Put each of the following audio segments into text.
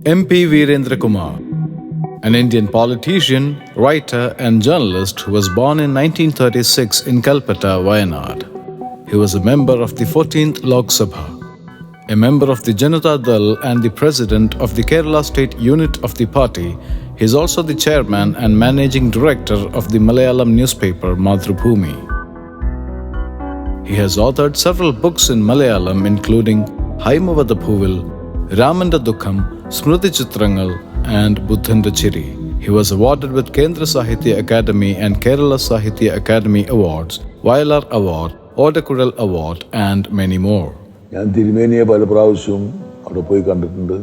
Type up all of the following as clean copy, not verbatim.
M.P. Virendra Kumar, an Indian politician, writer, and journalist who was born in 1936 in Calcutta, Wayanad. He was a member of the 14th Lok Sabha, a member of the Janata Dal and the president of the Kerala State Unit of the party. He is also the chairman and managing director of the Malayalam newspaper Mathrubhumi. He has authored several books in Malayalam including Haimavada Phuvil, Ramanda Dukham, Smruti Chitrangal, and Buddhanda Chiri. He was awarded with Kendra Sahitya Academy and Kerala Sahitya Academy Awards, Vayalar Award, Odakudal Award, and many more. ഞാൻ തിരുമേനിയെ പല പ്രാവശ്യവും അവിടെ പോയി കണ്ടിട്ടുണ്ട്.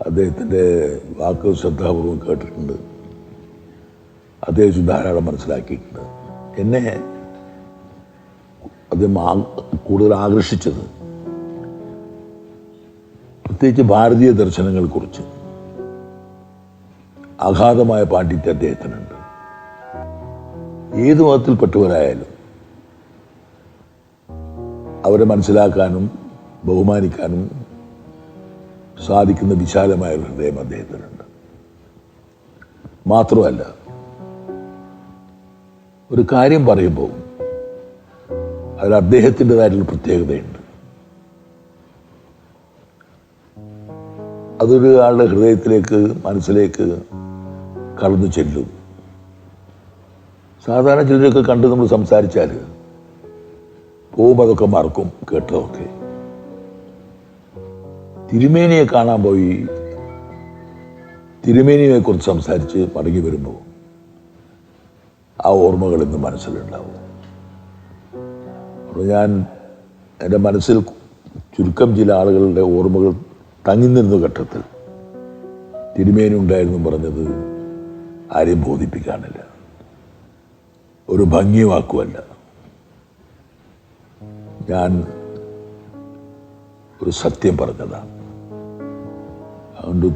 അദ്ദേഹത്തിൻ്റെ വാക്കുകൾ ശ്രദ്ധാപൂർവം കേട്ടിട്ടുണ്ട്. അദ്ദേഹം ധാരാളം മനസ്സിലാക്കിയിട്ടുണ്ട്. എന്നെ അദ്ദേഹം കൂടുതൽ ആകർഷിച്ചത് പ്രത്യേകിച്ച് ഭാരതീയ ദർശനങ്ങളെക്കുറിച്ച് അഗാധമായ പാണ്ഡിത്യം അദ്ദേഹത്തിനുണ്ട്. ഏത് മതത്തിൽപ്പെട്ടവരായാലും അവരെ മനസ്സിലാക്കാനും ബഹുമാനിക്കാനും സാധിക്കുന്ന വിശാലമായ ഹൃദയം അദ്ദേഹത്തിനുണ്ട്. മാത്രമല്ല, ഒരു കാര്യം പറയുമ്പോൾ അതിൽ അദ്ദേഹത്തിൻ്റെതായിട്ടുള്ള പ്രത്യേകതയുണ്ട്. അതൊരു ആളുടെ ഹൃദയത്തിലേക്ക്, മനസ്സിലേക്ക് കടന്നു ചെല്ലും. സാധാരണ ചിലരൊക്കെ കണ്ട് നമ്മൾ സംസാരിച്ചാൽ പോകുമ്പോൾ അതൊക്കെ മറക്കും, കേട്ടതൊക്കെ. തിരുമേനിയെ കാണാൻ പോയി തിരുമേനിയെ കുറിച്ച് സംസാരിച്ച് മടങ്ങി വരുമ്പോൾ ആ ഓർമ്മകൾ ഇന്ന് മനസ്സിലുണ്ടാവും. അപ്പോൾ ഞാൻ എൻ്റെ മനസ്സിൽ ചുരുക്കം ചില ആളുകളുടെ ഓർമ്മകൾ തങ്ങി നിന്ന ഘട്ടത്തിൽ തിരുമേനി ഉണ്ടായിരുന്നു പറഞ്ഞത് ആരെയും ബോധിപ്പിക്കാനില്ല, ഒരു ഭംഗി വാക്കുമല്ല. ഞാൻ ഒരു സത്യം പറഞ്ഞതാണ്. അതുകൊണ്ട്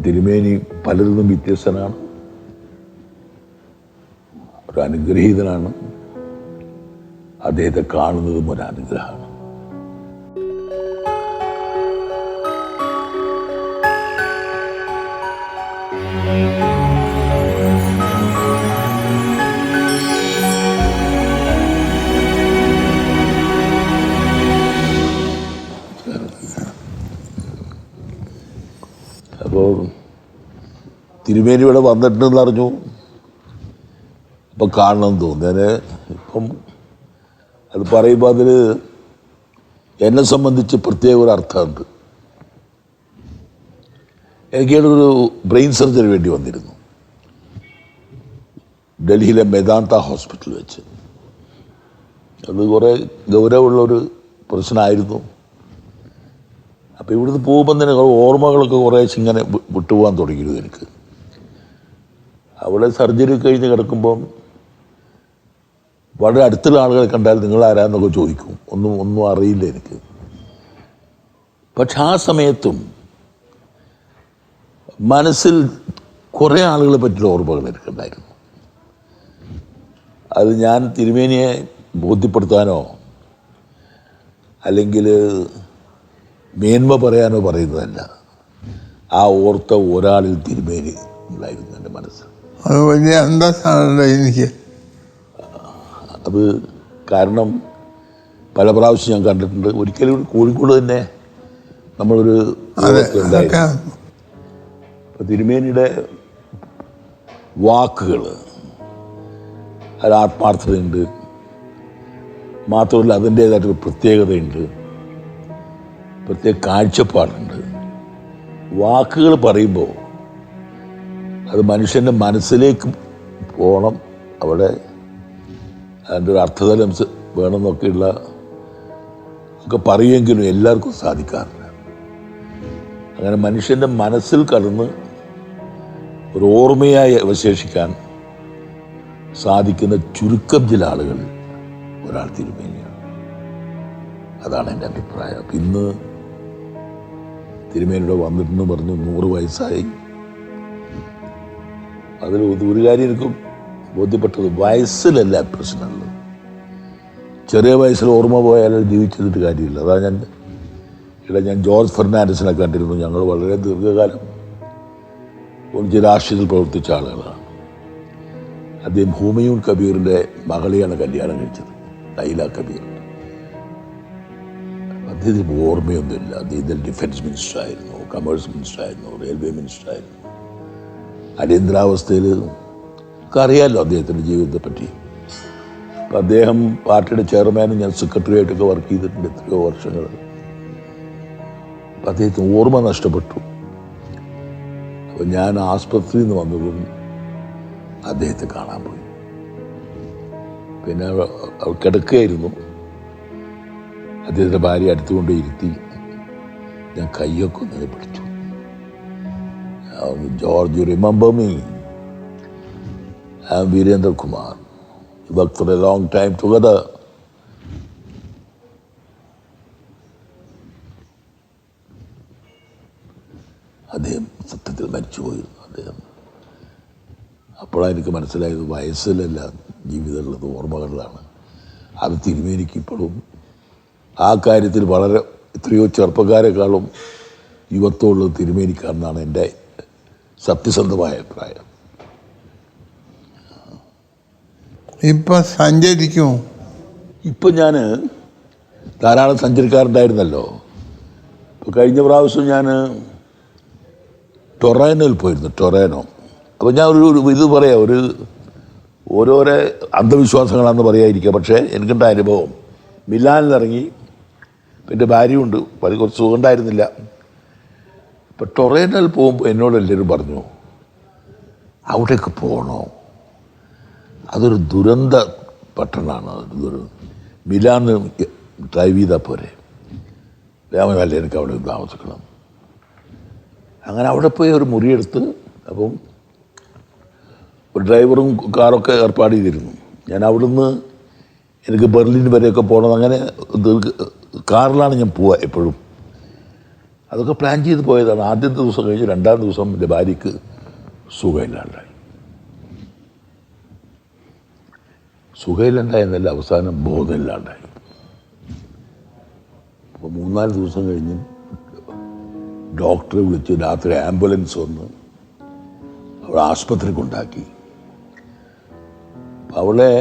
തിരുമേനി പലരിൽ നിന്നും വ്യത്യസ്തനാണ്, ഒരു അനുഗ്രഹീതനാണ്. അദ്ദേഹത്തെ കാണുന്നതും ഒരു അനുഗ്രഹമാണ്. അപ്പോൾ തിരുമേനി ഇവിടെ വന്നിട്ടുണ്ടെന്ന് അറിഞ്ഞു. ഇപ്പം കാണണമെന്ന് തോന്നി. ഞാൻ ഇപ്പം അത് പറയുമ്പോൾ അതിൽ എന്നെ സംബന്ധിച്ച് പ്രത്യേക ഒരു അർത്ഥമുണ്ട്. എനിക്കൊരു ബ്രെയിൻ സർജറി വേണ്ടി വന്നിരുന്നു ഡൽഹിയിലെ മെദാന്ത ഹോസ്പിറ്റൽ വെച്ച്. അത് കുറേ ഗൗരവമുള്ളൊരു പ്രശ്നമായിരുന്നു. അപ്പോൾ ഇവിടുന്ന് പോകുമ്പോൾ തന്നെ ഓർമ്മകളൊക്കെ കുറേ ഇങ്ങനെ വിട്ടുപോകാൻ തുടങ്ങിയിരുന്നു എനിക്ക്. അവിടെ സർജറി കഴിഞ്ഞ് കിടക്കുമ്പം വളരെ അടുത്തുള്ള ആളുകളെ കണ്ടാൽ നിങ്ങൾ ആരാന്നൊക്കെ ചോദിക്കും. ഒന്നും അറിയില്ല എനിക്ക്. പക്ഷെ ആ സമയത്തും മനസ്സിൽ കുറേ ആളുകളെ പറ്റിയുള്ള ഓർമ്മകൾ എനിക്കുണ്ടായിരുന്നു. അത് ഞാൻ തിരുമേനിയെ ബോധ്യപ്പെടുത്താനോ അല്ലെങ്കിൽ മേന്മ പറയാനോ പറയുന്നതല്ല. ആ ഓർത്ത ഒരാളിൽ തിരുമേനി ഉണ്ടായിരുന്നു എൻ്റെ മനസ്സിൽ. അത് വലിയ അന്തസ്സാണല്ലോ എനിക്ക്. അത് കാരണം പല പ്രാവശ്യം ഞാൻ കണ്ടിട്ടുണ്ട്. ഒരിക്കലും കോഴിക്കോട് തന്നെ നമ്മളൊരു ഉണ്ടായിരുന്നു. അപ്പം തിരുമേനിയുടെ വാക്കുകൾ അത് ആത്മാർത്ഥതയുണ്ട്. മാത്രമല്ല അതിൻ്റേതായിട്ടൊരു പ്രത്യേകതയുണ്ട്, പ്രത്യേക കാഴ്ചപ്പാടുണ്ട്. വാക്കുകൾ പറയുമ്പോൾ അത് മനുഷ്യൻ്റെ മനസ്സിലേക്ക് പോകണം, അവിടെ അതിൻ്റെ ഒരു അർത്ഥതലം വേണമെന്നൊക്കെയുള്ള ഒക്കെ പറയുമെങ്കിലും എല്ലാവർക്കും സാധിക്കാറില്ല. അങ്ങനെ മനുഷ്യൻ്റെ മനസ്സിൽ കടന്ന് ഒരു ഓർമ്മയായി അവശേഷിക്കാൻ സാധിക്കുന്ന ചുരുക്കം ചില ആളുകൾ ഒരാൾ തിരുമേനിയാണ്. അതാണ് എൻ്റെ അഭിപ്രായം. അപ്പം ഇന്ന് തിരുമേനിയുടെ വന്നിട്ടെന്ന് പറഞ്ഞു 100 വയസ്സായി. അതിൽ ഒരു കാര്യം എനിക്ക് ബോധ്യപ്പെട്ടത്, വയസ്സിലല്ല പ്രശ്നമുള്ളത്. ചെറിയ വയസ്സിൽ ഓർമ്മ പോയാൽ ജീവിച്ചിട്ട് കാര്യമില്ല. അതാ ഞാൻ ജോർജ് ഫെർണാണ്ടസിനെ കണ്ടിരുന്നു. ഞങ്ങൾ വളരെ ദീർഘകാലം രാഷ്ട്രീയത്തിൽ പ്രവർത്തിച്ച ആളുകളാണ്. അദ്ദേഹം ഹുമയൂൺ കബീറിൻ്റെ മകളെയാണ് കല്യാണം കഴിച്ചത്, ലൈല കബീർ. അദ്ദേഹത്തിന് ഓർമ്മയൊന്നുമില്ല. അദ്ദേഹം ഡിഫൻസ് മിനിസ്റ്റർ ആയിരുന്നു, കമേഴ്സ് മിനിസ്റ്റർ ആയിരുന്നു, റെയിൽവേ മിനിസ്റ്റർ ആയിരുന്നു. അടിയന്തരാവസ്ഥയിൽ അറിയാമല്ലോ അദ്ദേഹത്തിൻ്റെ ജീവിതത്തെപ്പറ്റി. അപ്പം അദ്ദേഹം പാർട്ടിയുടെ ചെയർമാനും ഞാൻ സെക്രട്ടറിയായിട്ടൊക്കെ വർക്ക് ചെയ്തിട്ടുണ്ട് എത്രയോ വർഷങ്ങൾ. അപ്പം അദ്ദേഹത്തിന് ഓർമ്മ നഷ്ടപ്പെട്ടു. അപ്പം ഞാൻ ആസ്പത്രിയിൽ നിന്ന് വന്നതും അദ്ദേഹത്തെ കാണാൻ പോയി. പിന്നെ കിടക്കുകയായിരുന്നു. അദ്ദേഹത്തിൻ്റെ ഭാര്യ അടുത്തുകൊണ്ട് ഇരുത്തി ഞാൻ കയ്യൊക്കെ ഒന്ന് പിടിച്ചു. George, you remember me? I am Virendra Kumar. We worked for a long time together. അദ്ദേഹം സത്യത്തിൽ മരിച്ചുപോയിരുന്നു. അദ്ദേഹം അപ്പോഴാണ് എനിക്ക് മനസ്സിലായത് വയസ്സിലല്ല ജീവിതമുള്ളത്, ഓർമ്മകളിലാണ്. അത് തിരുമേനിക്ക് ഇപ്പോഴും ആ കാര്യത്തിൽ വളരെ എത്രയോ ചെറുപ്പക്കാരെക്കാളും യുവത്വമുള്ളത് തിരുമേനിക്കാണെന്നാണ് എൻ്റെ സത്യസന്ധമായ അഭിപ്രായം. ഇപ്പൊ സഞ്ചരിക്കുമോ? ഇപ്പം ഞാൻ ധാരാളം സഞ്ചരിക്കാറുണ്ടായിരുന്നല്ലോ. ഇപ്പോൾ കഴിഞ്ഞ പ്രാവശ്യം ഞാൻ ടൊറാനോയിൽ പോയിരുന്നു, ടൊറാനോ. അപ്പോൾ ഞാൻ ഒരു ഇത് പറയാം, ഓരോരോ അന്ധവിശ്വാസങ്ങളാണെന്ന് പറയാതിരിക്കുക. പക്ഷേ എനിക്കുണ്ട അനുഭവം, മിലാനിലിറങ്ങി, എൻ്റെ ഭാര്യയുണ്ട്, കുറച്ച് സുഖം ഉണ്ടായിരുന്നില്ല. ഇപ്പം ടൊറേനോയിൽ പോകുമ്പോൾ എന്നോട് എല്ലാവരും പറഞ്ഞു, അവിടേക്ക് പോകണോ, അതൊരു ദുരന്ത പട്ടണമാണ്, മിലാന്ന് ഡ്രൈവ് ചെയ്താൽ പോരെ. രാമനല്ല, എനിക്ക് അവിടെ താമസിക്കണം. അങ്ങനെ അവിടെ പോയി ഒരു മുറിയെടുത്ത്, അപ്പം ഒരു ഡ്രൈവറും കാറൊക്കെ ഏർപ്പാട് ചെയ്തിരുന്നു. ഞാൻ അവിടുന്ന് എനിക്ക് ബെർലിൻ വരെയൊക്കെ പോകണം. അങ്ങനെ കാറിലാണ് ഞാൻ പോവുക എപ്പോഴും. അതൊക്കെ പ്ലാൻ ചെയ്ത് പോയതാണ്. ആദ്യത്തെ ദിവസം കഴിഞ്ഞ് 2-ാം ദിവസം എൻ്റെ ഭാര്യയ്ക്ക് സുഖമില്ലാണ്ടായി. സുഖമില്ലാണ്ടായെന്നല്ല, അവസാനം ബോധമില്ലാണ്ടായി. അപ്പോൾ 3-4 ദിവസം കഴിഞ്ഞ് ഡോക്ടറെ വിളിച്ച് രാത്രി ആംബുലൻസ് വന്ന് അവളെ ആശുപത്രി കൊണ്ടാക്കി. അവളെ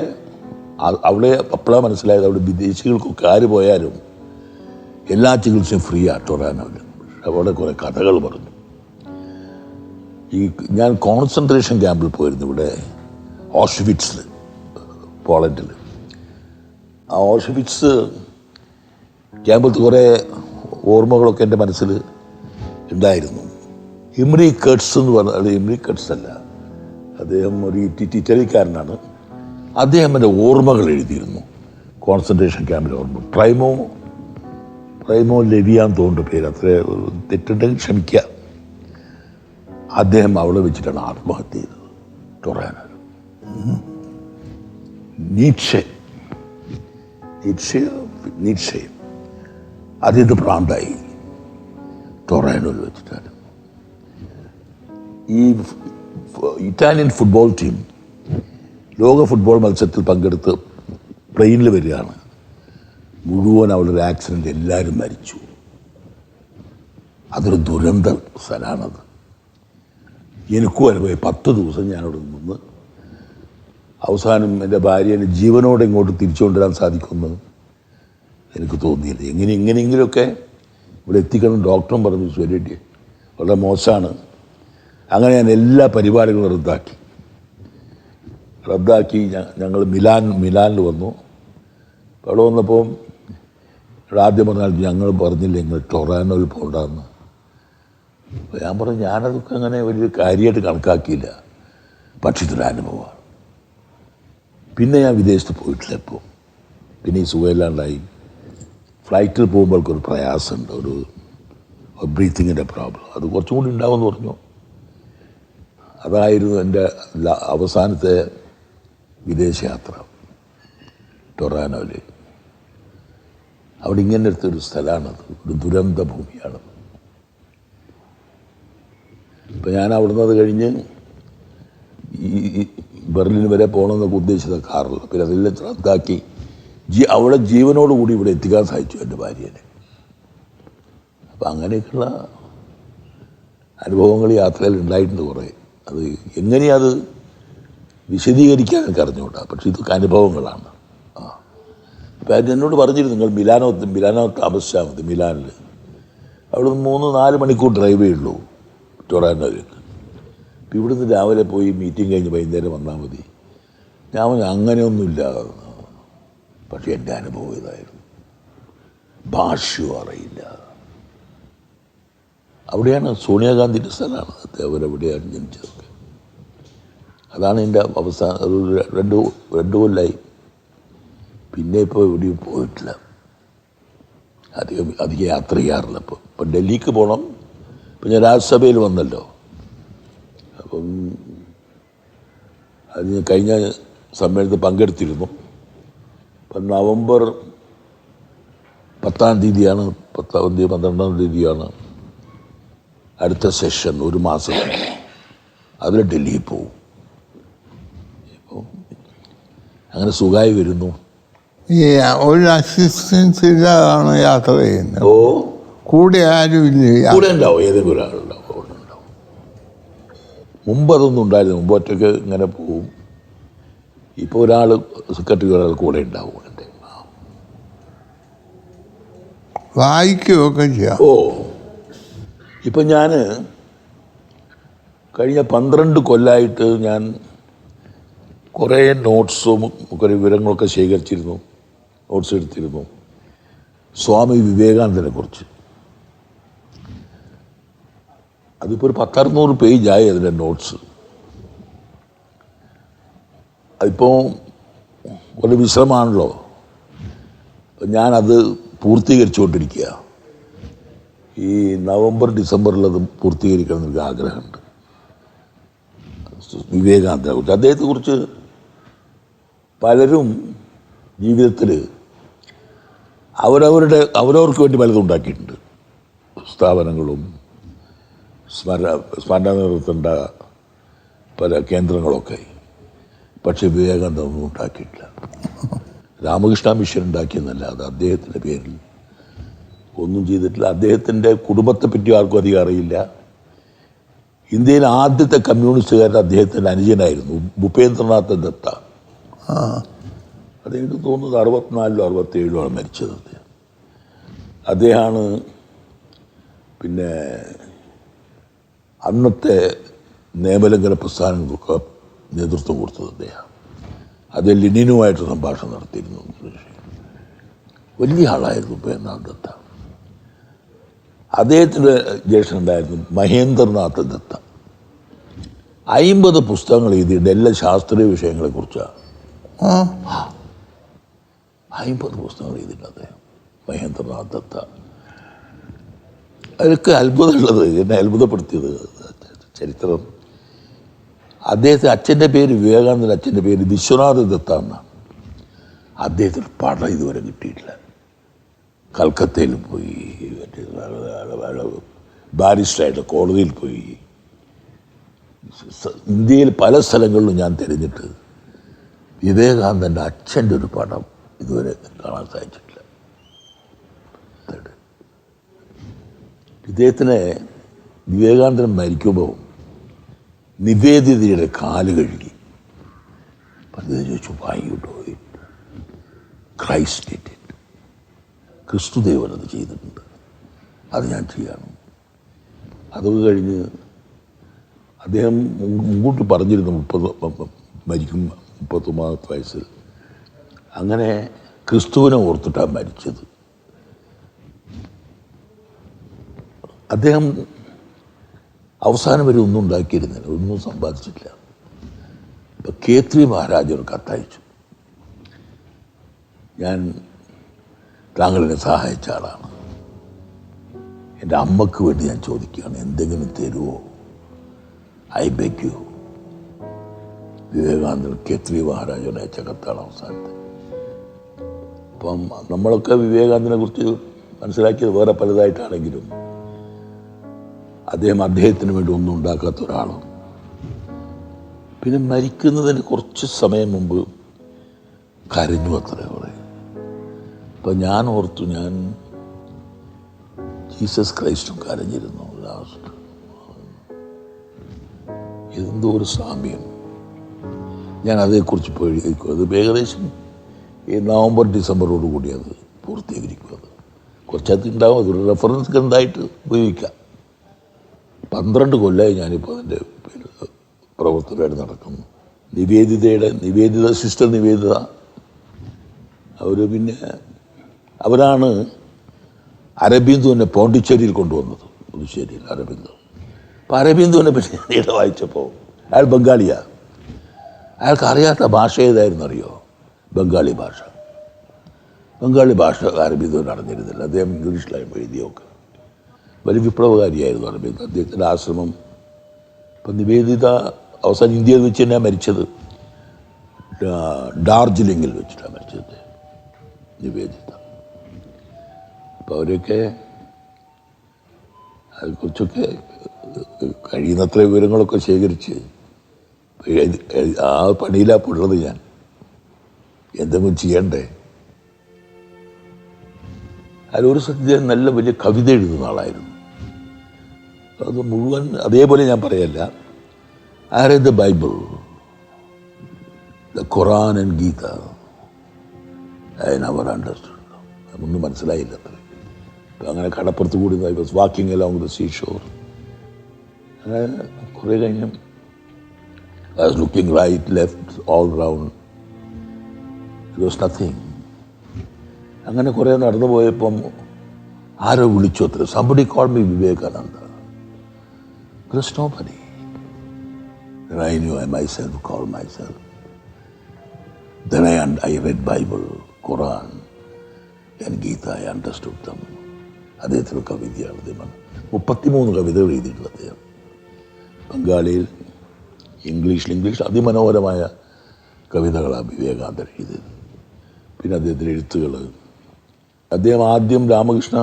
അപ്പോഴാണ് മനസ്സിലായത്, അവിടെ വിദേശികൾക്കൊക്കെ ആര് പോയാലും എല്ലാ ചികിത്സയും ഫ്രീ ആണ് ടൊറാനോയിൽ. അവിടെ കുറേ കഥകൾ പറഞ്ഞു. ഞാൻ കോൺസെൻട്രേഷൻ ക്യാമ്പിൽ പോയിരുന്നു, ഇവിടെ ഓഷ്വിറ്റ്സിൽ, പോളണ്ടിൽ. ആ ഓഷ്വിറ്റ്സ് ക്യാമ്പിലത്തെ കുറേ ഓർമ്മകളൊക്കെ എൻ്റെ മനസ്സിൽ ഉണ്ടായിരുന്നു. ഇമ്രി കട്ട്സ് എന്ന് പറഞ്ഞാൽ, ഇമ്രി കട്ട്സ് അല്ല, അദ്ദേഹം ഒരു ഇറ്റലിക്കാരനാണ്. അദ്ദേഹം എൻ്റെ ഓർമ്മകൾ എഴുതിയിരുന്നു കോൺസെൻട്രേഷൻ ക്യാമ്പിലെ ഓർമ്മ. പ്രൈമോ ലെവിയാന്ന് തോന്നുന്ന പേര്, അത്ര തെറ്റുണ്ടെങ്കിൽ ക്ഷമിക്കുക. അദ്ദേഹം അവിടെ വെച്ചിട്ടാണ് ആത്മഹത്യ ചെയ്തത്, ടൊറാനോ. നീറ്റ്ഷെ അതിന് പ്രാന്തായി, ടൊറാനോയിൽ വെച്ചിട്ടാണ്. ഈ ഇറ്റാലിയൻ ഫുട്ബോൾ ടീം ലോക ഫുട്ബോൾ മത്സരത്തിൽ പങ്കെടുത്ത് പ്ലെയിനിൽ വരികയാണ്. മുഴുവൻ അവിടെ ഒരു ആക്സിഡൻറ്റ്, എല്ലാവരും മരിച്ചു. അതൊരു ദുരന്ത സ്ഥലമാണത്. എനിക്കും അനുഭവം. 10 ദിവസം ഞാനവിടെ നിന്ന് അവസാനം എൻ്റെ ഭാര്യനെ ജീവനോടെ ഇങ്ങോട്ട് തിരിച്ചു കൊണ്ടുവരാൻ സാധിക്കുമെന്ന് എനിക്ക് തോന്നിയില്ല. എങ്ങനെയെങ്കിലുമൊക്കെ ഇവിടെ എത്തിക്കണം. ഡോക്ടറും പറഞ്ഞു ശരിയായിട്ട് വളരെ മോശമാണ്. അങ്ങനെ ഞാൻ എല്ലാ പരിപാടികളും റദ്ദാക്കി ഞങ്ങൾ മിലാനിൽ വന്നു. അവിടെ വന്നപ്പോൾ ആദ്യം പറഞ്ഞാൽ ഞങ്ങൾ പറഞ്ഞില്ല നിങ്ങൾ ടൊറാനോയിൽ പോകണ്ടെന്ന്. ഞാൻ പറഞ്ഞു ഞാനതൊക്കെ അങ്ങനെ വലിയ കാര്യമായിട്ട് കണക്കാക്കിയില്ല, പക്ഷേ ഇതൊരു അനുഭവമാണ്. പിന്നെ ഞാൻ വിദേശത്ത് പോയിട്ടില്ല. ഇപ്പോൾ പിന്നെ ഈ സുഖമില്ലാണ്ടായി ഫ്ലൈറ്റിൽ പോകുമ്പോഴേക്കൊരു പ്രയാസമുണ്ട്, ഒരു ബ്രീത്തിങ്ങിൻ്റെ പ്രോബ്ലം. അത് കുറച്ചും കൂടി ഉണ്ടാവുമെന്ന് പറഞ്ഞു. അതായിരുന്നു എൻ്റെ അവസാനത്തെ വിദേശയാത്ര, ടൊറാനോയിൽ. അവിടെ ഇങ്ങനെ അടുത്തൊരു സ്ഥലമാണത്, ഒരു ദുരന്ത ഭൂമിയാണ്. ഇപ്പം ഞാൻ അവിടുന്ന് അത് കഴിഞ്ഞ് ഈ ബെർലിൻ വരെ പോകണമെന്നൊക്കെ ഉദ്ദേശിച്ചത് കാറിൽ. പിന്നെ അതെല്ലാം റദ്ദാക്കി അവിടെ ജീവനോടുകൂടി ഇവിടെ എത്തിക്കാൻ സാധിച്ചു എൻ്റെ ഭാര്യനെ. അപ്പം അങ്ങനെയൊക്കെയുള്ള അനുഭവങ്ങൾ യാത്രയിൽ ഉണ്ടായിട്ടുണ്ട് കുറേ. അത് എങ്ങനെയത് വിശദീകരിക്കാൻ എനിക്ക് അറിഞ്ഞുകൂടാ, പക്ഷെ ഇതൊക്കെ അനുഭവങ്ങളാണ്. അപ്പം എന്നോട് പറഞ്ഞിരുന്നു, നിങ്ങൾ മിലാനോ താമസിച്ചാൽ മതി, മിലാനിൽ അവിടെ 3-4 മണിക്കൂർ ഡ്രൈവേ ഉള്ളൂ ടൊറാനോയിലേക്ക്. അപ്പം ഇവിടുന്ന് രാവിലെ പോയി മീറ്റിംഗ് കഴിഞ്ഞ് വൈകുന്നേരം വന്നാൽ മതി. ഞാൻ അങ്ങനെയൊന്നുമില്ല. പക്ഷെ എൻ്റെ അനുഭവം ഇതായിരുന്നു. ഭാഷയും അറിയില്ല. അവിടെയാണ് സോണിയാഗാന്ധിൻ്റെ സ്ഥലമാണ്, അവരെവിടെയാണ് ജനിച്ചതൊക്കെ. അതാണ് എൻ്റെ അവസാന ഒരു 2 കൊല്ലമായി. പിന്നെ ഇപ്പോൾ എവിടെയും പോയിട്ടില്ല, അധികം യാത്ര ചെയ്യാറില്ല. ഇപ്പം ഡൽഹിക്ക് പോകണം. ഇപ്പം ഞാൻ രാജ്യസഭയിൽ വന്നല്ലോ. അപ്പം അത് കഴിഞ്ഞ സമ്മേളനത്തിൽ പങ്കെടുത്തിരുന്നു. ഇപ്പം നവംബർ 10-ാം തീയതിയാണ്, 12-ാം തീയതിയാണ് അടുത്ത സെഷൻ, 1 മാസം. അതിൽ ഡൽഹിയിൽ പോവും. ഇപ്പോൾ അങ്ങനെ സുഖമായി വരുന്നു. ഈ ഒരു അസിസ്റ്റൻസ് ഇല്ലാതാണ് യാത്ര ചെയ്യുന്നത്. ഓ, കൂടെ ആരും ഇല്ല. കൂടെ ഉണ്ടാവും, ഏതെങ്കിലും ഒരാളുണ്ടാവും. മുമ്പ് അതൊന്നും ഉണ്ടായിരുന്നു. മുമ്പ് ഒറ്റയ്ക്ക് ഇങ്ങനെ പോവും. ഇപ്പോൾ ഒരാൾ, സെക്രട്ടറി ഒരാൾ കൂടെ ഉണ്ടാവും. എൻ്റെ വായിക്കുകയൊക്കെ ചെയ്യാം. ഓ, ഇപ്പം ഞാൻ കഴിഞ്ഞ 12 കൊല്ലമായിട്ട് ഞാൻ കുറേ നോട്ട്സും കുറേ വിവരങ്ങളൊക്കെ ശേഖരിച്ചിരുന്നു, നോട്ട്സ് എടുത്തിരുന്നു സ്വാമി വിവേകാനന്ദനെ കുറിച്ച്. അതിപ്പോൾ ഒരു 10-600 പേജായി അതിൻ്റെ നോട്ട്സ്. അതിപ്പോൾ ഒരു വിശ്രമമാണല്ലോ. ഞാനത് പൂർത്തീകരിച്ചുകൊണ്ടിരിക്കുക. ഈ നവംബർ-ഡിസംബറിൽ അത് പൂർത്തീകരിക്കണം എന്നൊരു ആഗ്രഹമുണ്ട്. വിവേകാനന്ദനെ കുറിച്ച്, അദ്ദേഹത്തെക്കുറിച്ച് പലരും ജീവിതത്തിൽ അവരവർക്ക് വേണ്ടി പലതും ഉണ്ടാക്കിയിട്ടുണ്ട്. സ്ഥാപനങ്ങളും സ്മരണ നിർത്തേണ്ട പല കേന്ദ്രങ്ങളൊക്കെ. പക്ഷെ വിവേകാനന്ദ ഒന്നും ഉണ്ടാക്കിയിട്ടില്ല. രാമകൃഷ്ണ മിഷൻ ഉണ്ടാക്കിയെന്നല്ല, അത് അദ്ദേഹത്തിൻ്റെ പേരിൽ ഒന്നും ചെയ്തിട്ടില്ല. അദ്ദേഹത്തിൻ്റെ കുടുംബത്തെപ്പറ്റി ആർക്കും അധികം അറിയില്ല. ഇന്ത്യയിലെ ആദ്യത്തെ കമ്മ്യൂണിസ്റ്റുകാരൻ അദ്ദേഹത്തിൻ്റെ അനുജനായിരുന്നു, ഭൂപേന്ദ്രനാഥ് ദത്ത. അതെനിക്ക് തോന്നുന്നത് 64-ലോ 67-ലോ ആണ് മരിച്ചത് അദ്ദേഹം. അദ്ദേഹമാണ് പിന്നെ അന്നത്തെ നിയമലംഘന പ്രസ്ഥാനങ്ങൾക്ക് നേതൃത്വം കൊടുത്തത് അദ്ദേഹം. അത് ലെനിനുമായിട്ട് സംഭാഷണം നടത്തിയിരുന്നു. വലിയ ആളായിരുന്നു ഭൂപേന്ദ്രനാഥ് ദത്ത. അദ്ദേഹത്തിൻ്റെ ജ്യേഷ്ഠനുണ്ടായിരുന്നു മഹേന്ദ്രനാഥ് ദത്ത. 50 പുസ്തകങ്ങൾ എഴുതിയിട്ടുണ്ട്, എല്ലാ ശാസ്ത്രീയ വിഷയങ്ങളെക്കുറിച്ചാണ്. 50 പുസ്തകങ്ങൾ എഴുതിയിട്ടുണ്ട് അദ്ദേഹം, മഹേന്ദ്രനാഥ് ദത്ത. അതൊക്കെ അത്ഭുതമുള്ളത്, എന്നെ അത്ഭുതപ്പെടുത്തിയത് ചരിത്രം. അദ്ദേഹത്തിന് അച്ഛൻ്റെ പേര് വിവേകാനന്ദൻ്റെ അച്ഛൻ്റെ പേര് വിശ്വനാഥ് ദത്ത എന്നാണ്. അദ്ദേഹത്തിന് പഠനം ഇതുവരെ കിട്ടിയിട്ടില്ല. കൽക്കത്തയിൽ പോയി, ബാരിസ്റ്ററായിട്ട് കോടതിയിൽ പോയി, ഇന്ത്യയിൽ പല സ്ഥലങ്ങളിലും ഞാൻ തിരഞ്ഞിട്ട് വിവേകാനന്ദൻ്റെ അച്ഛൻ്റെ ഒരു പടം ഇതുവരെ കാണാൻ സാധിച്ചിട്ടില്ല. ഇദ്ദേഹത്തിന് വിവേകാനന്ദൻ മരിക്കുമ്പോൾ നിവേദിതയുടെ കാല് കഴുകി. അപ്പം ചോദിച്ചു, why you do it? Christ did it. ക്രിസ്തുദേവൻ അത് ചെയ്തിട്ടുണ്ട്, അത് ഞാൻ ചെയ്യണം. അതൊക്കെ കഴിഞ്ഞ് അദ്ദേഹം മുൻകൂട്ടി പറഞ്ഞിരുന്നു 39 വയസ്സിൽ. അങ്ങനെ ക്രിസ്തുവിനെ ഓർത്തിട്ടാണ് മരിച്ചത്. അദ്ദേഹം അവസാനം വരെ ഒന്നും ഉണ്ടാക്കിയിരുന്നില്ല, ഒന്നും സമ്പാദിച്ചിട്ടില്ല. ഇപ്പം കേത്രി മഹാരാജ് ഒരു കത്തയച്ചു. ഞാൻ താങ്കൾ എന്നെ സഹായിച്ച ആളാണ്. എൻ്റെ അമ്മക്ക് വേണ്ടി ഞാൻ ചോദിക്കുകയാണ്, എന്തെങ്കിലും തരുമോ? I beg you. Vivekanandan Khetri മഹാരാജന് അയച്ച കത്താണ് അവസാനത്തെ. അപ്പം നമ്മളൊക്കെ വിവേകാനന്ദനെ കുറിച്ച് മനസ്സിലാക്കിയത് വേറെ പലതായിട്ടാണെങ്കിലും അദ്ദേഹത്തിന് വേണ്ടി ഒന്നും ഉണ്ടാക്കാത്ത ഒരാളും. പിന്നെ മരിക്കുന്നതിന് കുറച്ച് സമയം മുമ്പ് കരഞ്ഞു അത്രേ പറയും. അപ്പം ഞാൻ ഓർത്തു, ഞാൻ ജീസസ് ക്രൈസ്റ്റും കരഞ്ഞിരുന്നു ലാസ്റ്റ്. എന്തോ ഒരു സാമ്യം. ഞാൻ അതേക്കുറിച്ച് ഇപ്പോൾ എഴുതിയിരിക്കും. അത് ഏകദേശം ഈ നവംബർ ഡിസംബറോട് കൂടി അത് പൂർത്തീകരിക്കും. അത് കുറച്ചത് ഉണ്ടാവും, അതൊരു റെഫറൻസ് ഗ്രന്ഥമായിട്ട് ഉപയോഗിക്കാം. 12 കൊല്ലമായി ഞാനിപ്പോൾ അതിൻ്റെ പ്രവർത്തനമായിട്ട് നടക്കുന്നു. നിവേദിത സിസ്റ്റർ നിവേദിത പിന്നെ അവരാണ് അരബിന്ദുവിനെ പോണ്ടിച്ചേരിയിൽ കൊണ്ടുവന്നത്, പുതുശ്ശേരിയിൽ അരബിന്ദു. അപ്പോൾ അരബിന്ദുവിനെ പറ്റി ഞാൻ വായിച്ചപ്പോൾ അയാൾ ബംഗാളിയാണ്. അയാൾക്ക് അറിയാത്ത ഭാഷ ഏതായിരുന്നു അറിയോ? ബംഗാളി ഭാഷ. അരബിന്ദുവിന് അറിഞ്ഞിരുന്നില്ല. അദ്ദേഹം ഇംഗ്ലീഷിലായിരുന്നു എഴുതിയൊക്കെ. വലിയ വിപ്ലവകാരിയായിരുന്നു അരബിന്ദു. അദ്ദേഹത്തിൻ്റെ ആശ്രമം ഇപ്പം നിവേദിത അവസാനം ഇന്ത്യയിൽ വെച്ച് തന്നെയാണ് മരിച്ചത്. ഡാർജിലിംഗിൽ വെച്ചിട്ടാണ് മരിച്ചത് നിവേദിത. അപ്പോൾ അവരൊക്കെ അതിനെക്കുറിച്ചൊക്കെ കഴിയുന്നത്ര വിവരങ്ങളൊക്കെ ശേഖരിച്ച് ആ പണിയിലാണ് ഉള്ളത്. ഞാൻ എന്തെങ്കിലും ചെയ്യണ്ടേ? അതിലൊരു സത്യം നല്ല വലിയ കവിത എഴുതുന്ന ആളായിരുന്നു. അത് മുഴുവൻ അതേപോലെ ഞാൻ പറയല്ല. I read the Bible, the Quran and Gita. I never understood. അതൊന്നും മനസ്സിലായില്ല അത്ര. അങ്ങനെ കടപ്പുറത്ത് കൂടി I was walking along the seashore. അങ്ങനെ കുറേ കഴിഞ്ഞ് I was looking right, left, all round. It was nothing. അങ്ങനെ കുറേ നടന്നു പോയപ്പം ആരോ വിളിച്ചു അത്ര. Somebody called me Vivekananda. There was nobody. And I knew I myself called myself. Then I read Bible, Quran and Gita. I understood them. അദ്ദേഹത്തിന് കവിതയാണ്. അദ്ദേഹം 33 കവിതകൾ എഴുതിയിട്ടുള്ള അദ്ദേഹം. ബംഗാളിയിൽ, ഇംഗ്ലീഷിൽ അതിമനോഹരമായ കവിതകളാണ് വിവേകാനന്ദൻ എഴുതിയത്. പിന്നെ അദ്ദേഹത്തിൻ്റെ എഴുത്തുകൾ. അദ്ദേഹം ആദ്യം രാമകൃഷ്ണ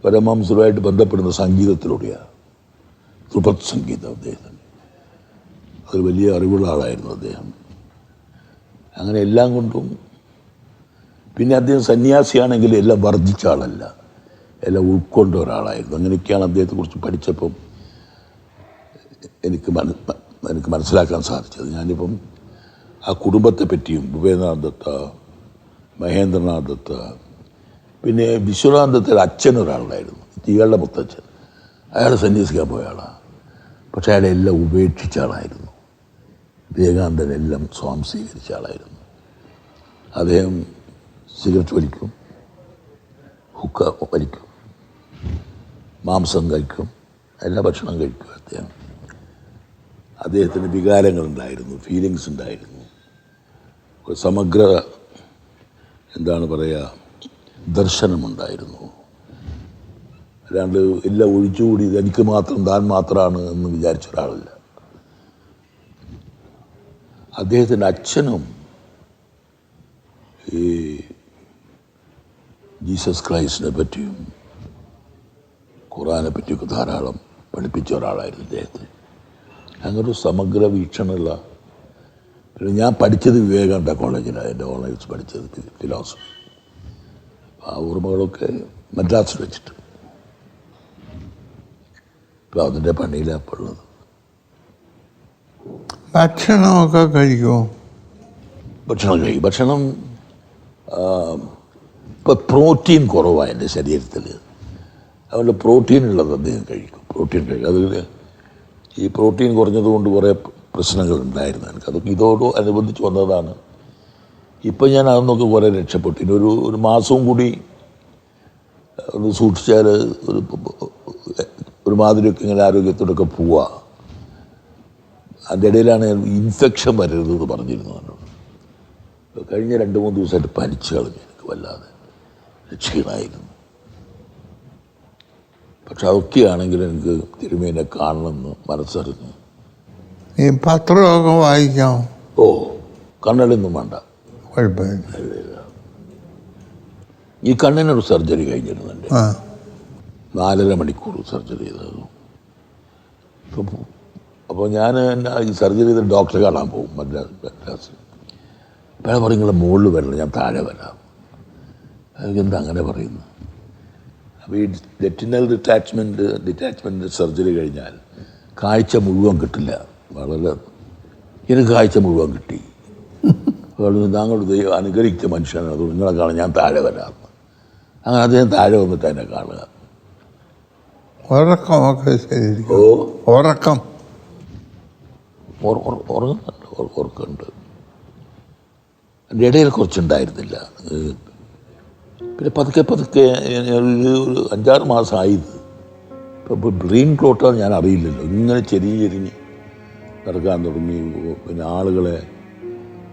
പരമഹംസരുമായിട്ട് ബന്ധപ്പെടുന്ന സംഗീതത്തിലൂടെയാണ്. ധ്രുപദ് സംഗീതം അദ്ദേഹത്തിന്. അതൊരു വലിയ അറിവുള്ള ആളായിരുന്നു അദ്ദേഹം. അങ്ങനെ എല്ലാം കൊണ്ടും. പിന്നെ അദ്ദേഹം സന്യാസിയാണെങ്കിൽ എല്ലാം വർദ്ധിച്ച ആളല്ല, എല്ലാം ഉൾക്കൊണ്ട ഒരാളായിരുന്നു. അങ്ങനെയൊക്കെയാണ് അദ്ദേഹത്തെക്കുറിച്ച് പഠിച്ചപ്പം എനിക്ക് മനസ്സിലാക്കാൻ സാധിച്ചത്. ഞാനിപ്പം ആ കുടുംബത്തെ പറ്റിയും ഭൂപേന്ദ്രനാഥ് ദത്ത, മഹേന്ദ്രനാഥ് ദത്ത, പിന്നെ വിശ്വനാഥ് ദത്തയുടെ അച്ഛനൊരാളുണ്ടായിരുന്നു, ഇയാളുടെ മുത്തച്ഛൻ. അയാൾ സന്യസിക്കാൻ പോയ ആളാണ്. പക്ഷെ അയാളെല്ലാം ഉപേക്ഷിച്ച ആളായിരുന്നു. വിവേകാനന്ദനെല്ലാം സ്വാംശീകരിച്ച ആളായിരുന്നു. അദ്ദേഹം സിഗരറ്റ് വലിക്കും, ഹുക്ക വലിക്കും, മാംസം കഴിക്കും, എല്ലാ ഭക്ഷണം കഴിക്കും. അദ്ദേഹത്തിന് വികാരങ്ങളുണ്ടായിരുന്നു, ഫീലിങ്സ് ഉണ്ടായിരുന്നു. ഒരു സമഗ്ര എന്താണ് പറയുക, ദർശനമുണ്ടായിരുന്നു. അല്ലാണ്ട് എല്ലാം ഒഴിച്ചുകൂടി എനിക്ക് മാത്രം, താൻ മാത്രമാണ് എന്ന് വിചാരിച്ച ഒരാളല്ല. അദ്ദേഹത്തിൻ്റെ അച്ഛനും ഈ ജീസസ് ക്രൈസ്റ്റിനെ പറ്റിയും ഖുറാനെ പറ്റിയൊക്കെ ധാരാളം പഠിപ്പിച്ച ഒരാളായിരുന്നു അദ്ദേഹത്തെ. അങ്ങനൊരു സമഗ്ര വീക്ഷണമുള്ള. പിന്നെ ഞാൻ പഠിച്ചത് വിവേകാനന്ദ കോളേജിലാണ്. എൻ്റെ ഓണേഴ്സ് പഠിച്ചത് ഫിലോസഫി. ആ ഓർമ്മകളൊക്കെ മദ്രാസിൽ വെച്ചിട്ട് ഇപ്പോൾ അതിൻ്റെ പണിയിലാണ് ഇപ്പോൾ ഉള്ളത്. ഭക്ഷണമൊക്കെ കഴിക്കുമോ? ഭക്ഷണം ഇപ്പോൾ പ്രോട്ടീൻ കുറവാണ് എൻ്റെ ശരീരത്തിൽ. അതുകൊണ്ട് പ്രോട്ടീൻ ഉള്ളത് അദ്ദേഹം കഴിക്കും. അതിൽ ഈ പ്രോട്ടീൻ കുറഞ്ഞതുകൊണ്ട് കുറേ പ്രശ്നങ്ങൾ ഉണ്ടായിരുന്നു എനിക്ക്. അതൊക്കെ ഇതോട് അനുബന്ധിച്ച് വന്നതാണ്. ഇപ്പം ഞാൻ അതൊന്നൊക്കെ കുറേ രക്ഷപ്പെട്ടു. ഇനി ഒരു മാസവും കൂടി ഒന്ന് സൂക്ഷിച്ചാൽ ഒരു മാതിരിയൊക്കെ ഇങ്ങനെ ആരോഗ്യത്തോടൊക്കെ പോവുക. അതിൻ്റെ ഇടയിലാണ് ഇൻഫെക്ഷൻ വരരുതെന്ന് പറഞ്ഞിരുന്നു എന്നോട്. കഴിഞ്ഞ 2-3 ദിവസമായിട്ട് പനിച്ച് കളഞ്ഞു എനിക്ക് വല്ലാതെ. ക്ഷീണമായിരുന്നു. പക്ഷെ അതൊക്കെയാണെങ്കിലും എനിക്ക് തിരുമേനെ കാണണമെന്ന് മനസ്സറിഞ്ഞു. ഈ പത്രമൊക്കെ വായിക്കാം. ഓ, കണ്ണടയൊന്നും വേണ്ട, കുഴപ്പമില്ല. ഈ കണ്ണിനൊരു സർജറി കഴിഞ്ഞിരുന്നുണ്ട്. 4.5 മണിക്കൂർ സർജറി ചെയ്തത്. അപ്പോൾ ഞാൻ ഈ സർജറി ചെയ്ത ഡോക്ടറെ കാണാൻ പോകും മദ്രാസ്. അപ്പോൾ പറയുന്നത് മുകളിൽ വരണം, ഞാൻ താഴെ വരാം. എന്താ അങ്ങനെ പറയുന്നു? അപ്പോൾ ഈ റെറ്റിനൽ ഡിറ്റാച്ച്മെൻറ്റ് സർജറി കഴിഞ്ഞാൽ കാഴ്ച മുഴുവൻ കിട്ടില്ല. വളരെ എനിക്ക് കാഴ്ച മുഴുവൻ കിട്ടി. താങ്കളുടെ ദൈവം അനുഗ്രഹിച്ച മനുഷ്യനാണ്, അത് നിങ്ങളെ കാണാൻ ഞാൻ താഴെ വരാം. അങ്ങനെ അദ്ദേഹം താഴെ വന്നിട്ട് എന്നെ കാണുക. ഉറക്കമൊക്കെ ശരിക്കും. ഉറക്കം ഉറക്കമുണ്ട്. എൻ്റെ ഇടയിൽ കുറച്ചുണ്ടായിരുന്നില്ല. പിന്നെ പതുക്കെ ഒരു 5-6 മാസമായത്. ഇപ്പോൾ ബ്രെയിൻ ക്ലോട്ടാന്ന് ഞാൻ അറിയില്ലല്ലോ. ഇങ്ങനെ ചെരിഞ്ഞ് നടക്കാൻ തുടങ്ങി. പിന്നെ ആളുകളെ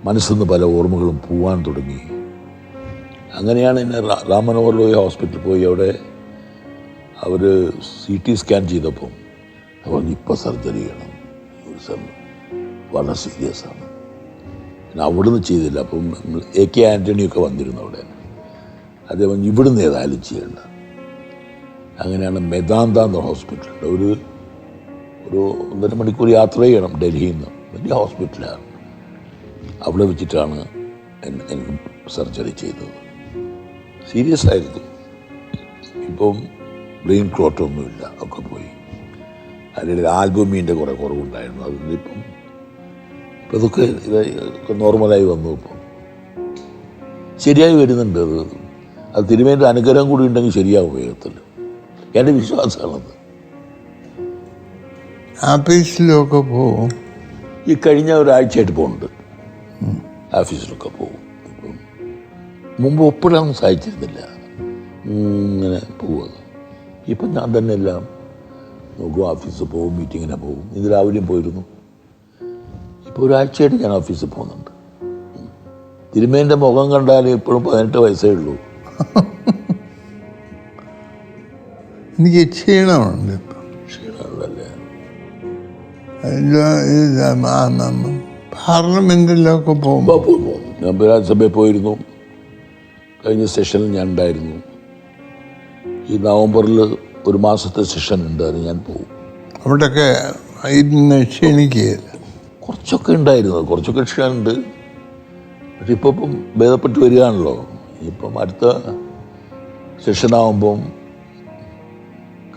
മനസ്സിൽ നിന്ന് പല ഓർമ്മകളും പോവാൻ തുടങ്ങി. അങ്ങനെയാണ് എന്നെ റാം മനോഹർ ലോഹിയ ഹോസ്പിറ്റലിൽ പോയി. അവിടെ അവർ CT സ്കാൻ ചെയ്തപ്പം അവർ ഇപ്പോൾ സർജറി ചെയ്യണം, വളരെ സീരിയസ് ആണ്. പിന്നെ അവിടുന്ന് ചെയ്തില്ല. അപ്പം AK ആൻ്റണിയൊക്കെ വന്നിരുന്നു അവിടെ. അതേപോലെ ഇവിടുന്ന് ഏതായാലും ചെയ്യണ്ട. അങ്ങനെയാണ് മെദാന്ത എന്ന ഹോസ്പിറ്റലുണ്ട്. ഒരു 1.5 മണിക്കൂർ യാത്ര ചെയ്യണം ഡൽഹിയിൽ നിന്ന്. വലിയ ഹോസ്പിറ്റലാണ്. അവിടെ വെച്ചിട്ടാണ് എനിക്ക് സർജറി ചെയ്തത്. സീരിയസ് ആയിരുന്നു. ഇപ്പം ബ്രെയിൻ ക്ലോട്ടൊന്നുമില്ല, ഒക്കെ പോയി. അതിൽ ആൽബുമിൻ്റെ കുറേ കുറവുണ്ടായിരുന്നു. അതിൽ ഇപ്പം ഇതൊക്കെ നോർമലായി വന്നു. ഇപ്പം ശരിയായി വരുന്നുണ്ട്. അത് തിരുമേൻ്റെ അനുഗ്രഹം കൂടി ഉണ്ടെങ്കിൽ ശരിയാവും വേഗത്തിൽ. എൻ്റെ വിശ്വാസമാണത്. ഓഫീസിലൊക്കെ പോകും. ഈ കഴിഞ്ഞ ഒരാഴ്ചയായിട്ട് പോകുന്നുണ്ട്. ഓഫീസിലൊക്കെ പോകും. ഇപ്പം മുമ്പ് ഒപ്പിടാനൊന്നും സഹായിച്ചിരുന്നില്ല, ഇങ്ങനെ പോവുക. ഇപ്പം ഞാൻ തന്നെ എല്ലാം നോക്കും. ഓഫീസിൽ പോകും, മീറ്റിങ്ങിനെ പോകും. ഇത് രാവിലെയും പോയിരുന്നു. ഇപ്പോൾ ഒരാഴ്ചയായിട്ട് ഞാൻ ഓഫീസിൽ പോകുന്നുണ്ട്. തിരുമേൻ്റെ മുഖം കണ്ടാൽ ഇപ്പോഴും 18 വയസ്സേ ഉള്ളൂ. എനിക്ക് ക്ഷീണമുണ്ട്. ഇപ്പം ക്ഷീണമുള്ളല്ലേ? പാർലമെന്റിലൊക്കെ പോകുമ്പോൾ ഞാൻ രാജ്യസഭയിൽ പോയിരുന്നു. കഴിഞ്ഞ സെഷനിൽ ഞാൻ ഉണ്ടായിരുന്നു. ഈ നവംബറിൽ 1 മാസത്തെ സെഷൻ ഉണ്ട്, അത് ഞാൻ പോകും. അവിടെയൊക്കെ ഇന്ന് ക്ഷീണിക്കുകയില്ല. കുറച്ചൊക്കെ ഉണ്ടായിരുന്നു, കുറച്ചൊക്കെ ക്ഷീണമുണ്ട്. പക്ഷെ ഇപ്പം ഭേദപ്പെട്ട് വരികയാണല്ലോ. ഇപ്പം അടുത്ത സെഷനാകുമ്പം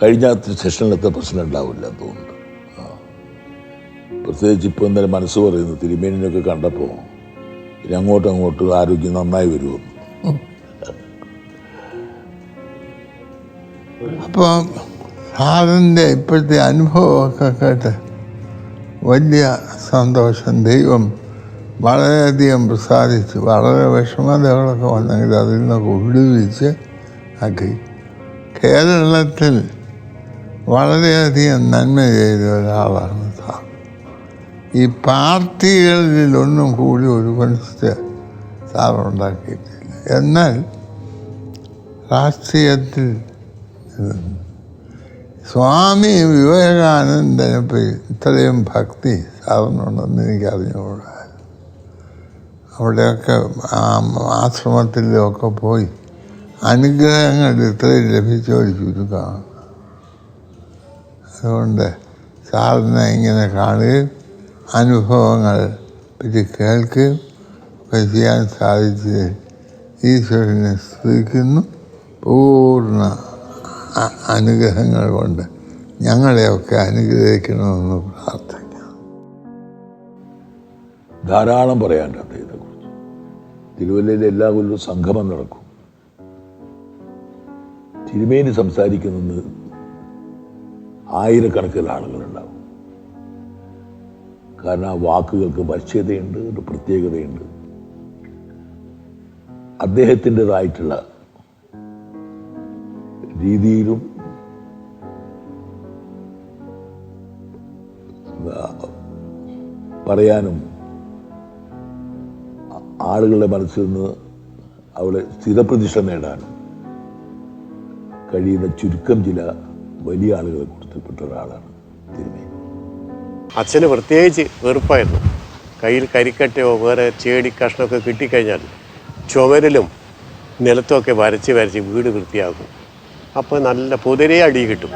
കഴിഞ്ഞ സെഷനിലത്തെ പ്രശ്നം ഉണ്ടാവില്ല തോന്നുന്നുണ്ട്. പ്രത്യേകിച്ച് ഇപ്പോൾ എന്തായാലും മനസ്സ് പറയുന്നു, തിരുമേനിനൊക്കെ കണ്ടപ്പോൾ ഇനി അങ്ങോട്ട് ആരോഗ്യം നന്നായി വരുമെന്ന്. അപ്പോൾ സാറിൻ്റെ ഇപ്പോഴത്തെ അനുഭവമൊക്കെ കേട്ട് വലിയ സന്തോഷം. ദൈവം വളരെയധികം പ്രസാദിച്ചു. വളരെ വിഷമതകളൊക്കെ വന്നെങ്കിൽ അതിൽ നിന്നൊക്കെ വിടുവിച്ച് ആക്കി. കേരളത്തിൽ വളരെയധികം നന്മ ചെയ്ത ഒരാളാണ് സാർ. ഈ പാർട്ടികളിലൊന്നും കൂടി ഒരു മനുഷ്യ സാറുണ്ടാക്കിയിട്ടില്ല. എന്നാൽ രാഷ്ട്രീയത്തിൽ സ്വാമി വിവേകാനന്ദനെ ഇത്രയും ഭക്തി സാറിനുണ്ടെന്ന് എനിക്കറിഞ്ഞുകൂടാ. അവിടെയൊക്കെ ആശ്രമത്തിലൊക്കെ പോയി അനുഗ്രഹങ്ങൾ ഇത്രയും ലഭിച്ച ഒരു ചുരുക്കമാണ്. അതുകൊണ്ട് സാറിനെ ഇങ്ങനെ കാണുകയും അനുഭവങ്ങൾ പറ്റി കേൾക്കുകയും ഒക്കെ ചെയ്യാൻ സാധിച്ചതിൽ ഈശ്വരനെ സ്തുതിക്കുന്നു. പൂർണ്ണ അനുഗ്രഹങ്ങൾ കൊണ്ട് ഞങ്ങളെയൊക്കെ അനുഗ്രഹിക്കണമെന്ന് പ്രാർത്ഥിക്കാം. ധാരാളം പറയാണ്ട് അദ്ദേഹത്തെക്കുറിച്ച്. തിരുവല്ലയിൽ എല്ലാ കൊല്ലവും സംഗമം നടക്കും. തിരുമേനി സംസാരിക്കുന്നത് ആയിരക്കണക്കിന് ആളുകളുണ്ടാവും. കാരണം ആ വാക്കുകൾക്ക് വശ്യതയുണ്ട്, ഒരു പ്രത്യേകതയുണ്ട്. അദ്ദേഹത്തിൻ്റെതായിട്ടുള്ള രീതിയിലും പറയാനും ആളുകളുടെ മനസ്സിൽ നിന്ന് അവിടെ സ്ഥിരപ്രതിഷ്ഠ നേടാനും കഴിയുന്ന ചുരുക്കം ചില വലിയ ആളുകളെ കൂട്ടത്തിൽപ്പെട്ട ഒരാളാണ് തിരുമേനി. അച്ഛന് പ്രത്യേകിച്ച് വെറുപ്പായിരുന്നു. കയ്യിൽ കരിക്കട്ടയോ വേറെ ചേടി കഷ്ണമൊക്കെ കിട്ടിക്കഴിഞ്ഞാൽ ചുവരിലും നിലത്തുമൊക്കെ വരച്ച് വീട് വൃത്തിയാക്കും. അപ്പോൾ നല്ല പൊതിരെ അടി കിട്ടും.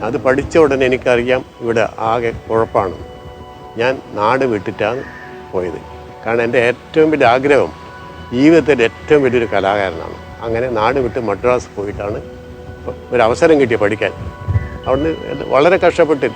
അത് പഠിച്ച ഉടനെ എനിക്കറിയാം ഇവിടെ ആകെ കുഴപ്പമാണ്. ഞാൻ നാട് വിട്ടിട്ടാണ് പോയത്. കാരണം എൻ്റെ ഏറ്റവും വലിയ ആഗ്രഹം ജീവിതത്തിൻ്റെ ഏറ്റവും വലിയൊരു കലാകാരനാണ്. അങ്ങനെ നാട് വിട്ട് മദ്രാസ് പോയിട്ടാണ് ഒരു അവസരം കിട്ടിയ പഠിക്കാൻ. അവിടുന്ന് വളരെ കഷ്ടപ്പെട്ട്